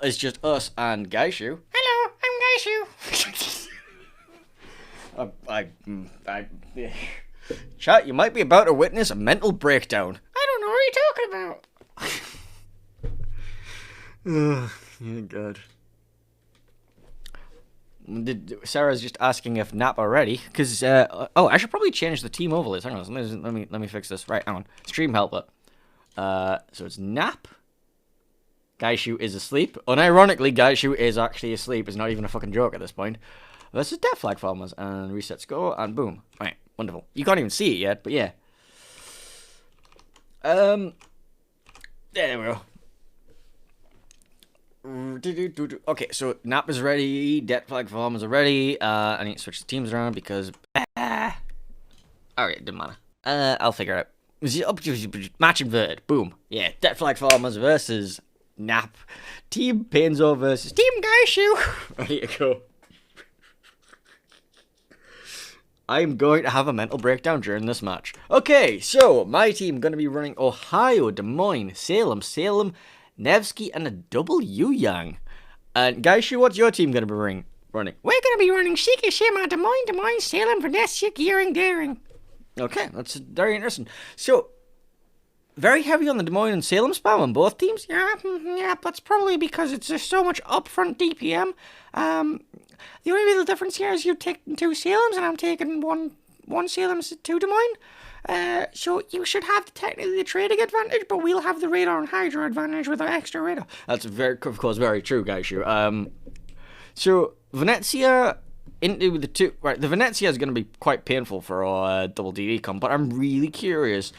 it's just us and Gaishu. Hello, I'm Gaishu. Chat, you might be about to witness a mental breakdown. I don't know what you're talking about. Oh, God. Sarah's just asking if Nap are ready, because, I should probably change the team overlays. Hang on, let me fix this. Right, hang on. Stream helper. So it's Nap. Gaishu is asleep. Unironically, Gaishu is actually asleep. It's not even a fucking joke at this point. This is Death Flag Farmers, and reset score, and boom. Right, wonderful. You can't even see it yet, but yeah. There we go. Okay, so Nap is ready, Death Flag Farmers are ready. I need to switch the teams around because... Alright, didn't matter. I'll figure it out. Match inverted, boom. Yeah, Death Flag Farmers versus Nap. Team Painezor versus Team Gaishu. Ready to go. I'm going to have a mental breakdown during this match. Okay, so my team going to be running Ohio, Des Moines, Salem, Nevsky, and a double Yu-Yang. And Gaishu, what's your team going to be running? We're going to be running Shikishima, Des Moines, Salem, Vanessa, Gearing, Daring. Okay, that's very interesting. So, very heavy on the Des Moines and Salem spam on both teams? Yeah, that's probably because it's just so much upfront DPM. The only real difference here is you're taking 2 Salems and I'm taking one Salem, 2 Des Moines. So you should have technically the trading advantage, but we'll have the radar and hydro advantage with our extra radar. That's of course very true, Gaishu. So Venezia into the 2. Right, the Venezia is going to be quite painful for our double DD comp, but I'm really curious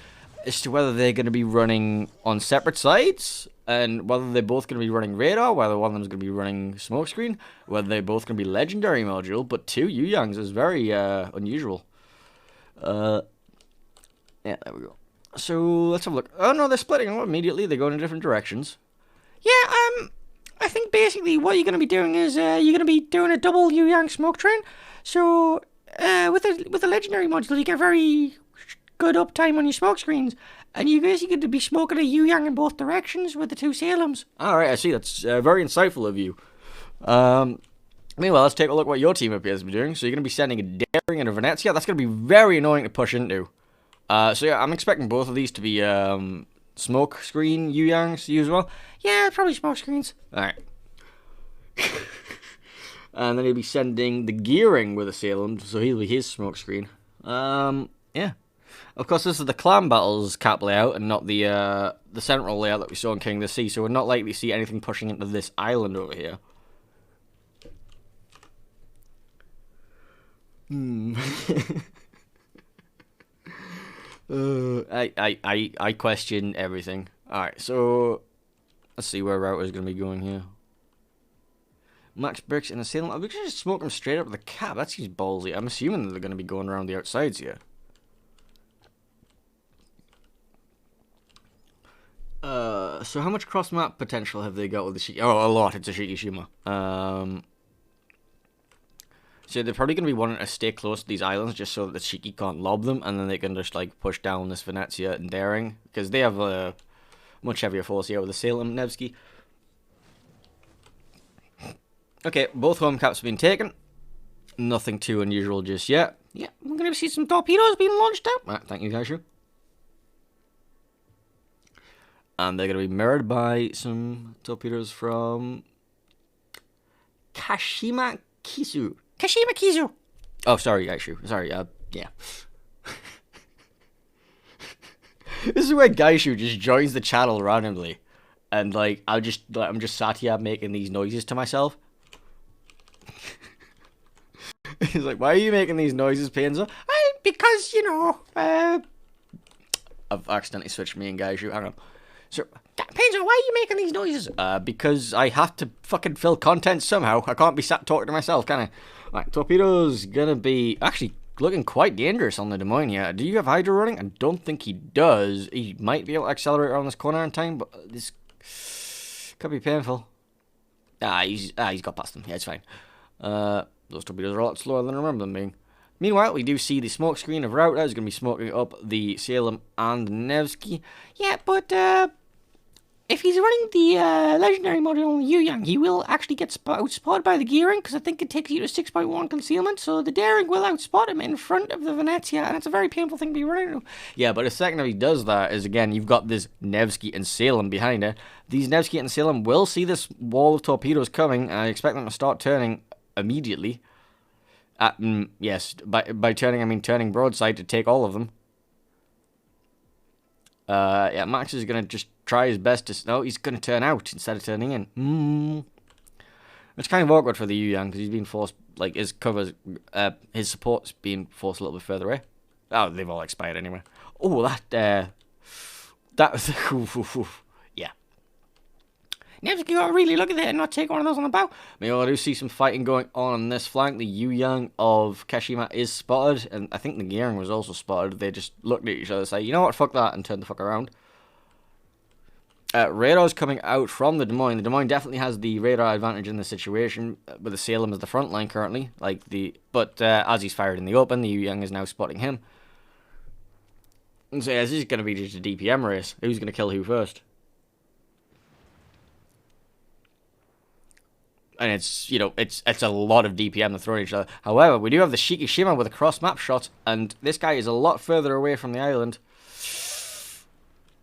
as to whether they're going to be running on separate sides, and whether they're both going to be running radar, whether one of them is going to be running smokescreen, whether they're both going to be legendary module, but 2 Yu-Yangs is very unusual. Yeah, there we go. So, let's have a look. Oh no, they're splitting immediately, they're going in different directions. Yeah, I think basically what you're going to be doing is, you're going to be doing a double Yu-Yang smoke train. So, with the legendary module, you get very good uptime on your smoke screens, and you guys are going to be smoking a Yu-Yang in both directions with the 2 Salems. Alright, I see, that's very insightful of you. Meanwhile, let's take a look at what your team appears to be doing. So you're going to be sending a Daring and a Venezia. That's going to be very annoying to push into. So yeah, I'm expecting both of these to be smoke screen Yu-Yangs as well. Yeah, probably smoke screens. Alright. And then he'll be sending the Gearing with a Salem, so he'll be his smoke screen. Yeah. Of course, this is the Clan Battles cap layout and not the central layout that we saw in King of the Sea, so we're not likely to see anything pushing into this island over here. I question everything. Alright, so let's see where router is going to be going here. Max bricks in a Salem. We could just smoke them straight up the cap. That seems ballsy. I'm assuming that they're going to be going around the outsides here. So how much cross-map potential have they got with the Shiki? Oh, a lot. It's a Shikishima. So they're probably going to be wanting to stay close to these islands just so that the Shiki can't lob them, and then they can just, like, push down this Venezia and Daring, because they have a much heavier force here with the Salem Nevsky. Okay, both home caps have been taken. Nothing too unusual just yet. Yeah, we're going to see some torpedoes being launched out. Right, thank you, Gaishu. And they're going to be mirrored by some torpedoes from Kashima Kisu. Oh, sorry, Gaishu. Sorry, yeah. This is where Gaishu just joins the channel randomly. And, like, I'm just sat here making these noises to myself. He's like, why are you making these noises, Painezor? Because, you know, I've accidentally switched me and Gaishu. Hang on. So, Painezor, why are you making these noises? Because I have to fucking fill content somehow. I can't be sat talking to myself, can I? Right, torpedo's gonna be actually looking quite dangerous on the Des Moines here. Do you have Hydro running? I don't think he does. He might be able to accelerate around this corner in time, but this could be painful. He's got past them. Yeah, it's fine. Those torpedoes are a lot slower than I remember them being. Meanwhile, we do see the smoke screen of Router is going to be smoking up the Salem and Nevsky. Yeah, but if he's running the legendary mode on Yu Yang, he will actually get outspotted by the gearing, because I think it takes you to 6.1 concealment, so the daring will outspot him in front of the Venezia, and it's a very painful thing to be running into. Yeah, but the second if he does that is, again, you've got this Nevsky and Salem behind it. These Nevsky and Salem will see this wall of torpedoes coming, and I expect them to start turning immediately. Yes, by turning, I mean turning broadside to take all of them. Yeah, Max is going to just try his best to... No, he's going to turn out instead of turning in. It's kind of awkward for the Yu Yang because he's being forced... Like, his covers... his support's being forced a little bit further away. Oh, they've all expired anyway. Oh, that... That was... Yeah. Nevsky got really lucky there and not take one of those on the bow. Meanwhile, I do see some fighting going on this flank. The Yu Yang of Kashima is spotted, and I think the Gearing was also spotted. They just looked at each other and say, you know what, fuck that, and turned the fuck around. Radar's coming out from the Des Moines. The Des Moines definitely has the radar advantage in this situation, with the Salem as the front line currently. But as he's fired in the open, the Yu Yang is now spotting him. And so yeah, this is going to be just a DPM race. Who's going to kill who first? And it's, you know, it's a lot of DPM to throw at each other. However, we do have the Shikishima with a cross-map shot, and this guy is a lot further away from the island.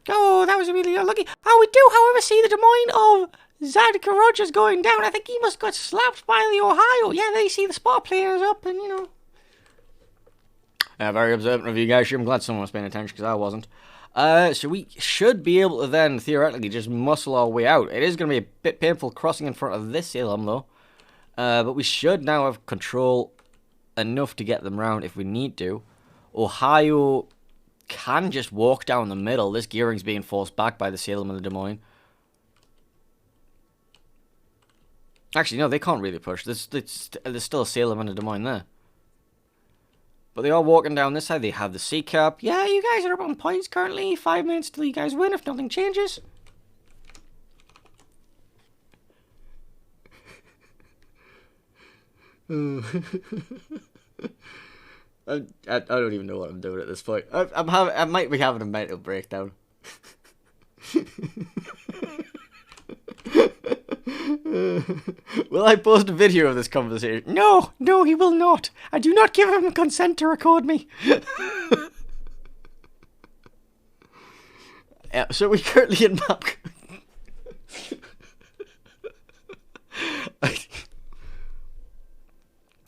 Oh, that was really unlucky. Oh, we do, however, see the Des Moines of Zadka Rogers going down. I think he must have got slapped by the Ohio. Yeah, they see the spot players up, and, you know. Very observant of you guys. I'm glad someone was paying attention, because I wasn't. So we should be able to then, theoretically, just muscle our way out. It is going to be a bit painful crossing in front of this Salem, though. But we should now have control enough to get them round if we need to. Ohio can just walk down the middle. This gearing's being forced back by the Salem and the Des Moines. Actually, no, they can't really push. There's still a Salem and a Des Moines there. But they are walking down this side. They have the C cap. Yeah, you guys are up on points currently. 5 minutes till you guys win if nothing changes. I don't even know what I'm doing at this point. I might be having a mental breakdown. Will I post a video of this conversation? No, no, he will not. I do not give him consent to record me. Yeah, so we're currently in map.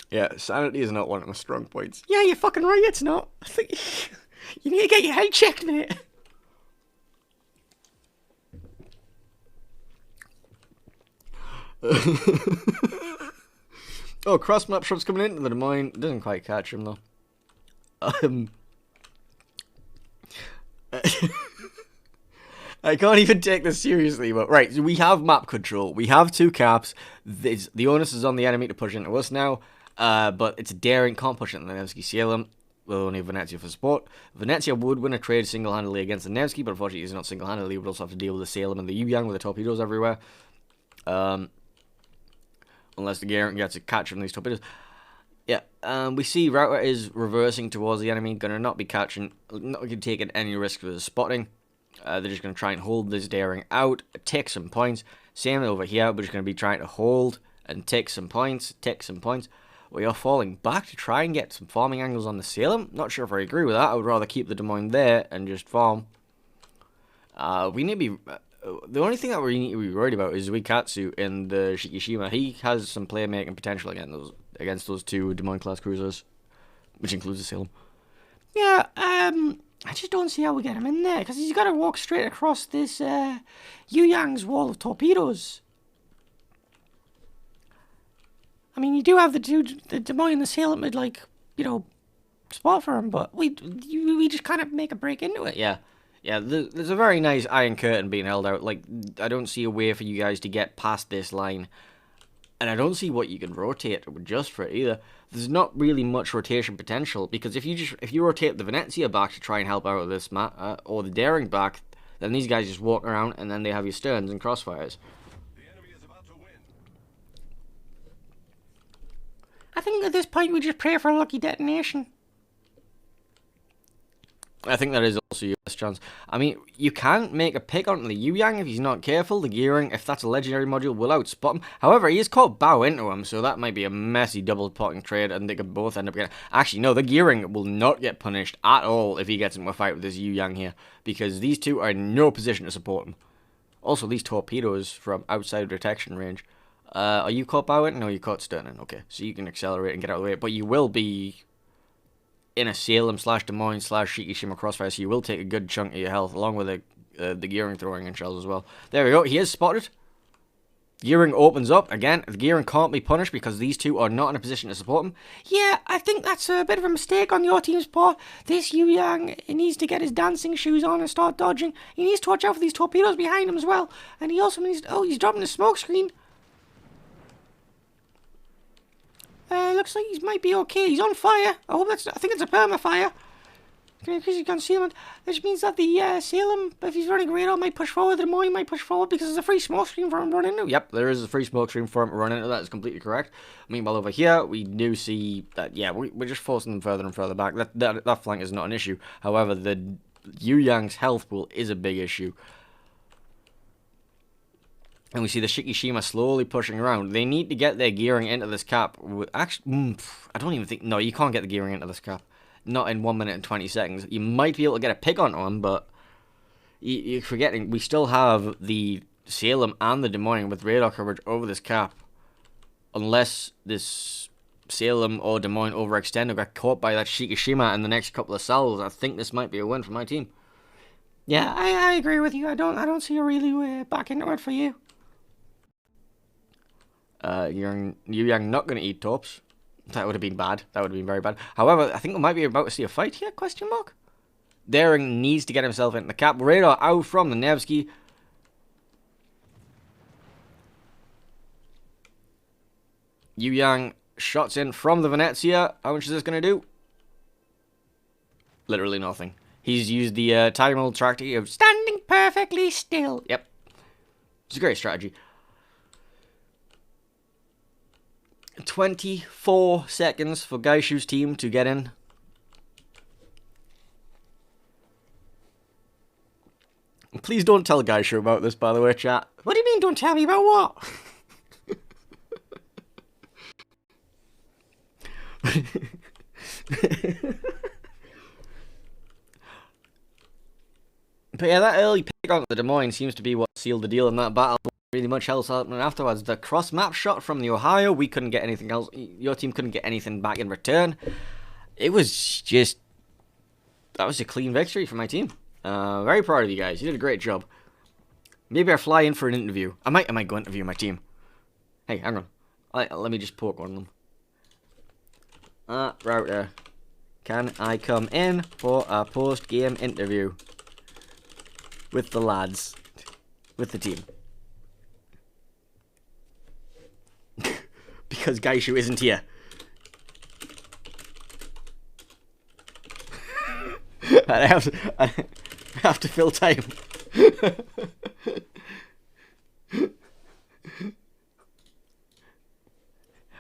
Yeah, sanity is not one of my strong points. Yeah, you're fucking right, it's not. I think you need to get your head checked, mate. Oh, cross map shots coming into the Des Moines. Doesn't quite catch him though. I can't even take this seriously, but right, so we have map control. We have two caps. The onus is on the enemy to push into us now. But it's daring, can't push into the Nevsky Salem. Will only have Venezia for support. Venezia would win a trade single-handedly against the Nevsky, but unfortunately he's not single-handedly. He would also have to deal with the Salem and the Yu Yang with the torpedoes everywhere. Unless the Garant gets a catch from these torpedoes. Yeah, we see Router is reversing towards the enemy, gonna not be catching, not gonna taking any risk with the spotting. They're just gonna try and hold this daring out, take some points. Same over here, we're just gonna be trying to hold and take some points, We are falling back to try and get some farming angles on the Salem. Not sure if I agree with that. I would rather keep the Des Moines there and just farm. We need to be... the only thing that we need to be worried about is Zuikatsu in the Shikishima. He has some playmaking potential against those two Des Moines class cruisers, which includes the Salem. Yeah, I just don't see how we get him in there, because he's got to walk straight across this Yu Yang's wall of torpedoes. I mean, you do have the Des Moines and the Salem would, like, you know, spot for him, but we just kind of make a break into it. Yeah. Yeah, there's a very nice iron curtain being held out. Like, I don't see a way for you guys to get past this line. And I don't see what you can rotate or adjust for it either. There's not really much rotation potential, because if you rotate the Venezia back to try and help out with this map, or the Daring back, then these guys just walk around and then they have your sterns and crossfires. I think at this point we just pray for a lucky detonation. I think that is also your best chance. I mean, you can make a pick on the Yu Yang if he's not careful. The gearing, if that's a legendary module, will outspot him. However, he is caught bow into him, so that might be a messy double potting trade, and they could both end up getting. Actually, no, the gearing will not get punished at all if he gets into a fight with this Yu Yang here, because these two are in no position to support him. Also, these torpedoes from outside of detection range. Are you caught bow into? No, you're caught sterning. Okay, so you can accelerate and get out of the way, but you will be in a Salem / Des Moines / Shikishima crossfire, so you will take a good chunk of your health, along with the gearing throwing in shells as well. There we go, he is spotted. Gearing opens up. Again, the gearing can't be punished because these two are not in a position to support him. Yeah, I think that's a bit of a mistake on your team's part. This Yu Yang needs to get his dancing shoes on and start dodging. He needs to watch out for these torpedoes behind him as well. And he also needs to... Oh, he's dropping the smoke screen. Looks like he might be okay. He's on fire. I think it's a perma-fire. Can increase his concealment. Which means that the Salem, if he's running radar, might push forward. The Des Moines might push forward because there's a free smoke screen for him to run into. Yep, there is a free smoke screen for him to run into. That is completely correct. Meanwhile, over here, we do see that, yeah, we're just forcing them further and further back. That flank is not an issue. However, the Yu Yang's health pool is a big issue. And we see the Shikishima slowly pushing around. They need to get their gearing into this cap. Actually, I don't even think... No, you can't get the gearing into this cap. Not in 1 minute and 20 seconds. You might be able to get a pick onto him, but you're forgetting we still have the Salem and the Des Moines with radar coverage over this cap. Unless this Salem or Des Moines overextend or get caught by that Shikishima in the next couple of salvos, I think this might be a win for my team. Yeah, I agree with you. I don't see a really way back into it for you. Yu Yang not going to eat torps. That would have been bad. That would have been very bad. However, I think we might be about to see a fight here, question mark? Daring needs to get himself into the cap. Radar out from the Nevsky. Yu Yang shots in from the Venezia. How much is this going to do? Literally nothing. He's used the time strategy of standing perfectly still. Yep. It's a great strategy. 24 seconds for Gaishu's team to get in. Please don't tell Gaishu about this, by the way, chat. What do you mean, don't tell me about what? But yeah, that early pick on the Des Moines seems to be what sealed the deal in that battle. Really much else happening afterwards. The cross map shot from the Ohio, we couldn't get anything else. Your team couldn't get anything back in return. It was just... That was a clean victory for my team. Very proud of you guys. You did a great job. Maybe I'll fly in for an interview. I might go interview my team. Hey, hang on. Let me just poke one of them. Router. Can I come in for a post-game interview? With the lads. With the team. Because Gaishu isn't here. I have to fill time.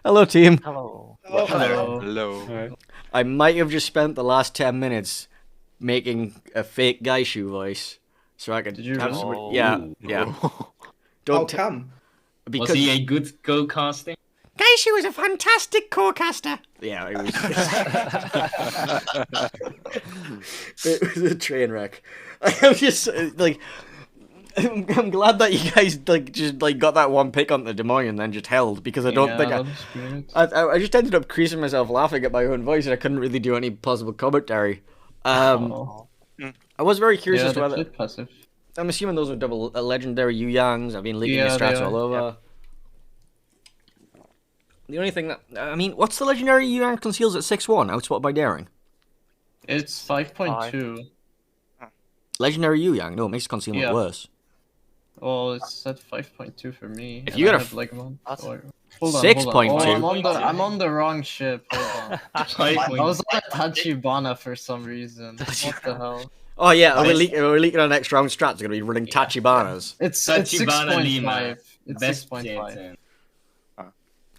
Hello, team. Hello. Hello. Hello. I might have just spent the last 10 minutes making a fake Gaishu voice, so I could. Did you have really? some, yeah. Don't How come? because Was he a good co-casting? Gaishu is a fantastic co-caster. yeah, it was. It was a train wreck. I'm just like. I'm glad that you guys just got that one pick on the Des Moines and then just held, because I don't think I just ended up creasing myself laughing at my own voice and I couldn't really do any possible commentary. I was very curious as to whether passive. I'm assuming those are double legendary Yu Yangs. I've been leaking the strats all over. The only thing that what's the legendary Yu Yang conceals at 6-1, outspotted by Daring? It's 5.2. Legendary Yu Yang, no, it makes concealment worse. Well, it's at 5.2 for me. If you got a hold on, 6.2. Oh, I'm on the wrong ship. Hold on. I was on a Tachibana for some reason. What the hell? Oh yeah, we're leaking our next round strats. We're gonna be running Tachibanas. It's Tachibana 6.5. Lima. It's Best 6.5.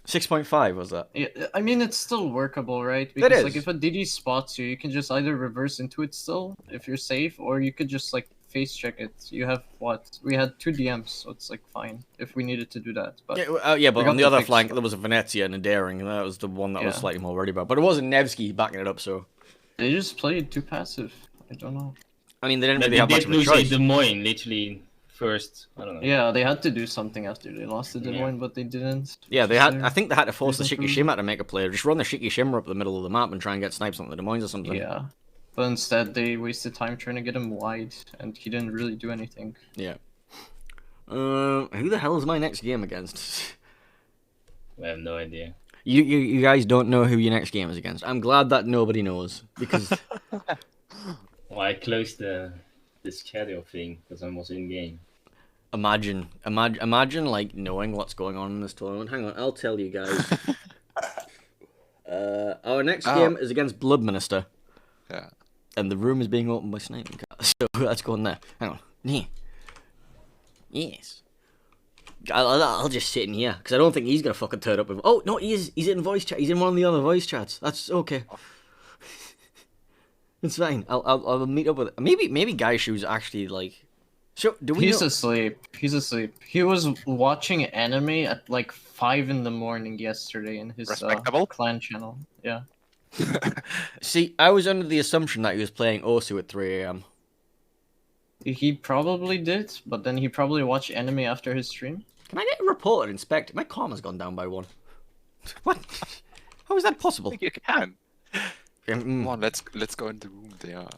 6.5 was that? Yeah, I mean, it's still workable, right? It Because like is. if a DD spots you, you can just either reverse into it still if you're safe, or you could just like face check it. You have what? We had 2 DMs, so it's like fine if we needed to do that. But Yeah, we but got on the the other fix. flank, there was a Venezia and a Daring, and that was the one that I was Yeah. slightly more worried about. But it wasn't Nevsky backing it up, so. They just played too passive. I don't know. I mean, they didn't But really they have much did of a lose choice. Des Moines literally first. I don't know. Yeah, they had to do something after they lost to Des Yeah. Moines, but they didn't. Yeah, they Which is had. their I think they had to force the reason for Shiki losing. Shimmer to make a play. Just run the Shiki Shimmer up the middle of the map and try and get snipes on the Des Moines or something. Yeah. But instead, they wasted time trying to get him wide, and he didn't really do anything. Yeah. Who the hell is my next game against? I have no idea. You guys don't know who your next game is against. I'm glad that nobody knows because Well, I closed this schedule thing because I was in game. imagine like knowing what's going on in this tournament. Hang on, I'll tell you guys. Our next game is against Blood Minister. Yeah. And the room is being opened by Sniping Cat. So let's go in there. Hang on. Yeah. Yes. I'll just sit in here because I don't think he's gonna fucking turn up. Oh no, he's in voice chat. He's in one of the other voice chats. That's okay. It's fine. I'll meet up with it. Maybe Gaishu's actually like. So do we? He's know... asleep. He's asleep. He was watching anime at like 5 in the morning yesterday in his Respectable. clan channel. Yeah. See, I was under the assumption that he was playing Osu at 3 a.m. He probably did, but then he probably watched anime after his stream. Can I get a report and inspect? My karma's gone down by 1. What? How is that I possible? think you can. Mm. Come on, let's go in the room. They are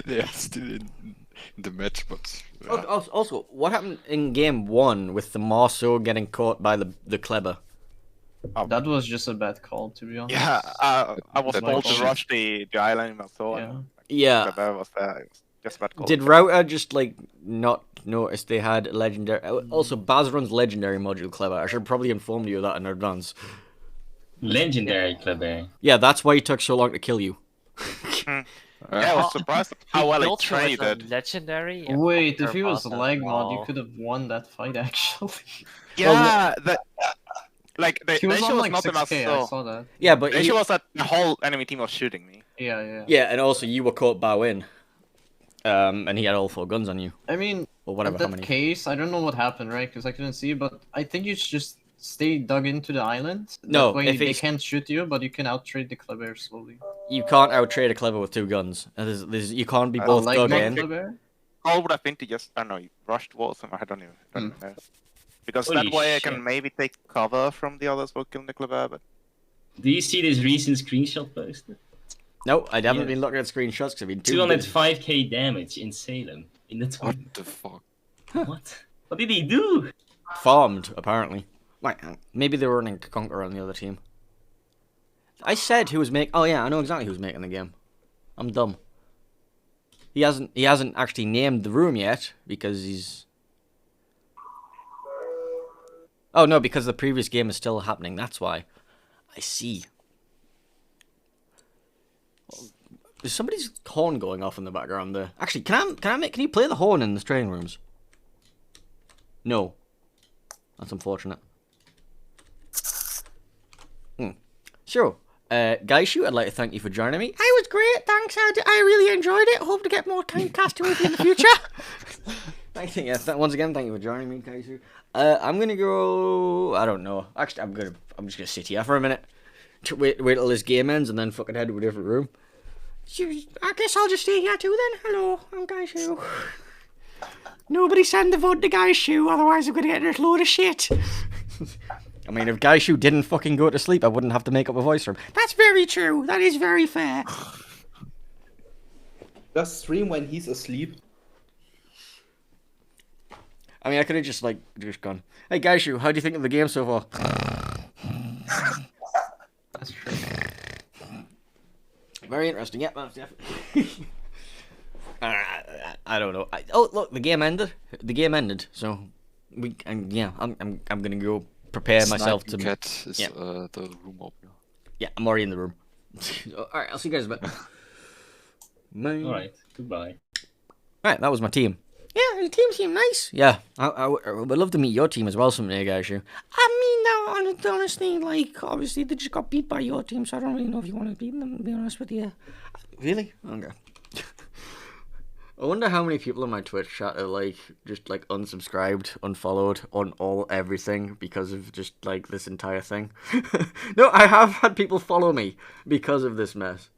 they are still in the match, but Also, what happened in game 1 with the Marceau getting caught by the Kleber? That was just a bad call, to be honest. Yeah, I was That told was to rush the island and so Yeah. on. Yeah. But that was just bad call. Did Router just like not notice they had legendary? Also, Baz runs legendary module Kleber. I should probably inform you of that in advance. Legendary Kleber. Yeah, that's why he took so long to kill you. Yeah, I was surprised how well he Built was a traded. legendary. Wait, if he was After lag Bata, mod, you wow. could have won that fight actually. Yeah, the He was issue on was like not enough. 6k, I saw that. Yeah, but The issue was that the whole enemy team was shooting me. Yeah. yeah, and also you were caught bow in, and he had all 4 guns on you I mean, or whatever. in How that many? case, I don't know what happened, right? Because I couldn't see, but I think you should just stay dug into the island. No, that way if they it's- can't shoot you, but you can outtrade the Kleber slowly. You can't outtrade a Kleber with 2 guns. You can't be Oh, both Like dug mod in. Kleber? All would have been to just, I don't know, you rushed walls, I don't know. Because Holy that way I shit. can maybe take cover from the others who killed the Kleber, but Do you see this recent screenshot posted? No, I haven't Yeah. been looking at screenshots because I've been too 205k damage in Salem in the what tournament. the fuck? What? What did he do? farmed, apparently. Wait, maybe they were running Conqueror on the other team. I said who was making... Oh yeah, I know exactly who's making the game. I'm dumb. He hasn't actually named the room yet, because he's... Oh no, because the previous game is still happening, that's why. I see. There's somebody's horn going off in the background there. Actually, can you play the horn in the training rooms? No. That's unfortunate. So, Gaishu, I'd like to thank you for joining me. It was great, thanks. I really enjoyed it. Hope to get more time casting with you in the future. Thank you. Yes, once again, thank you for joining me, Gaishu. I'm gonna go. I don't know. Actually, I'm just gonna sit here for a minute. Wait till this game ends and then fucking head to a different room. I guess I'll just stay here too then. Hello, I'm Gaishu. Nobody send the vote to Gaishu, otherwise I'm gonna get a load of shit. I mean, if Gaishu didn't fucking go to sleep, I wouldn't have to make up a voice for him. That's very true. That is very fair. Just stream when he's asleep. I mean, I could have just gone, hey Gaishu, how do you think of the game so far? That's true. Very interesting. Yeah, that's definitely. I don't know. Oh, look, the game ended. The game ended. So I'm gonna go prepare myself to. Sniping Cat is yeah. the room opener. Yeah, I'm already in the room. All right, I'll see you guys in a bit. Alright, goodbye. Alright, that was my team. Yeah, the team seemed nice. Yeah, I would love to meet your team as well someday, Gaishu. I mean, no, honestly, like, obviously, they just got beat by your team, so I don't really know if you want to beat them, to be honest with you. Really? Okay. I wonder how many people in my Twitch chat are like just like unsubscribed, unfollowed on everything because of just like this entire thing. No, I have had people follow me because of this mess.